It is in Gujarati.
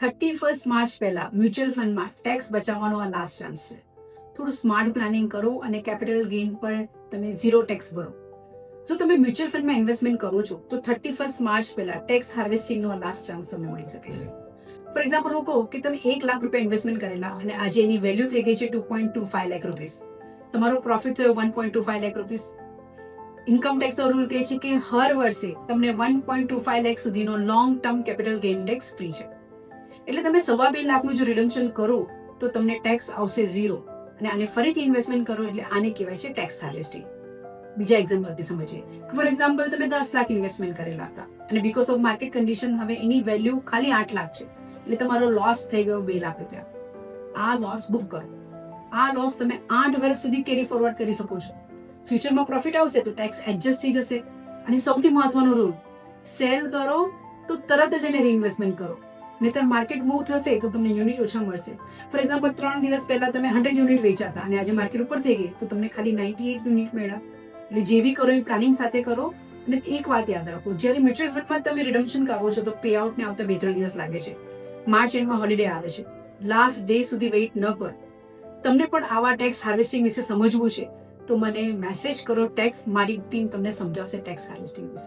31 માર્ચ પહેલા મ્યુચ્યુઅલ ફંડમાં ટેક્સ બચાવવાનો આ લાસ્ટ ચાન્સ છે. થોડું સ્માર્ટ પ્લાનિંગ કરો અને કેપિટલ ગેઇન પર તમે 0 ટેક્સ ભરો. જો તમે મ્યુચ્યુઅલ ફંડમાં ઇન્વેસ્ટમેન્ટ કરો છો તો 31 માર્ચ પહેલા ટેક્સ હાર્વેસ્ટિંગનો આ લાસ્ટ ચાન્સ તમને મળી શકે છે. ફોર એક્ઝામ્પલ હું કહું કે તમે 1 લાખ રૂપિયા ઇન્વેસ્ટમેન્ટ કરેલા અને આજે એની વેલ્યુ થઈ ગઈ છે 2.25 લાખ રૂપીસ. તમારો પ્રોફિટ થયો 1.25 લાખ રૂપીસ. ઇન્કમ ટેક્સનો રૂલ કહે છે કે હર વર્ષે તમને 1.25 લાખ સુધીનો long term capital gain tax free છે. એટલે તમે 2.25 લાખનું જો રિડમ્પશન કરો તો તમને ટેક્સ આવશે 0 અને આને ફરીથી ઇન્વેસ્ટમેન્ટ કરો એટલે આને કહેવાય છે ટેક્સ હાર્વેસ્ટિંગ. બીજા એક્ઝામ્પલથી સમજીએ. ફોર એક્ઝામ્પલ તમે 10 લાખ ઇન્વેસ્ટમેન્ટ કરેલા હતા અને બીકોઝ ઓફ માર્કેટ કન્ડિશન હવે એની વેલ્યુ ખાલી 8 લાખ છે એટલે તમારો લોસ થઈ ગયો 2 લાખ રૂપિયા. આ લોસ બુક કરો. આ લોસ તમે 8 વર્ષ સુધી કેરી ફોરવર્ડ કરી શકો છો. ફ્યુચરમાં પ્રોફિટ આવશે તો ટેક્સ એડજસ્ટ થઈ જશે. અને સૌથી મહત્વનો રૂલ, સેલ કરો તો તરત જ એને રીઇન્વેસ્ટમેન્ટ કરો, નહીતર માર્કેટ મૂવ થશે તો તમને યુનિટ ઓછા મળશે. ફોર એક્ઝામ્પલ 3 દિવસ પહેલા તમે 100 યુનિટ વેચાતા અને આજે માર્કેટ ઉપર થઈ ગઈ તો તમને ખાલી 98 યુનિટ મળ્યા. એટલે જે બી કરો એ પ્લાનિંગ સાથે કરો. અને એક વાત યાદ રાખો, જ્યારે મ્યુચ્યુઅલ ફંડમાં તમે રિડમ્પશન કરો છો તો પે આઉટને આવતા 2-3 દિવસ લાગે છે. માર્ચ એન્ડમાં હોલિડે આવે છે. લાસ્ટ ડે સુધી વેઇટ ન કરો. તમને પણ આવા ટેક્સ હાર્વેસ્ટિંગ વિશે સમજવું છે તો મને મેસેજ કરો ટેક્સ, મારી ટીમ તમને સમજાવશે ટેક્સ હાર્વેસ્ટિંગ વિશે.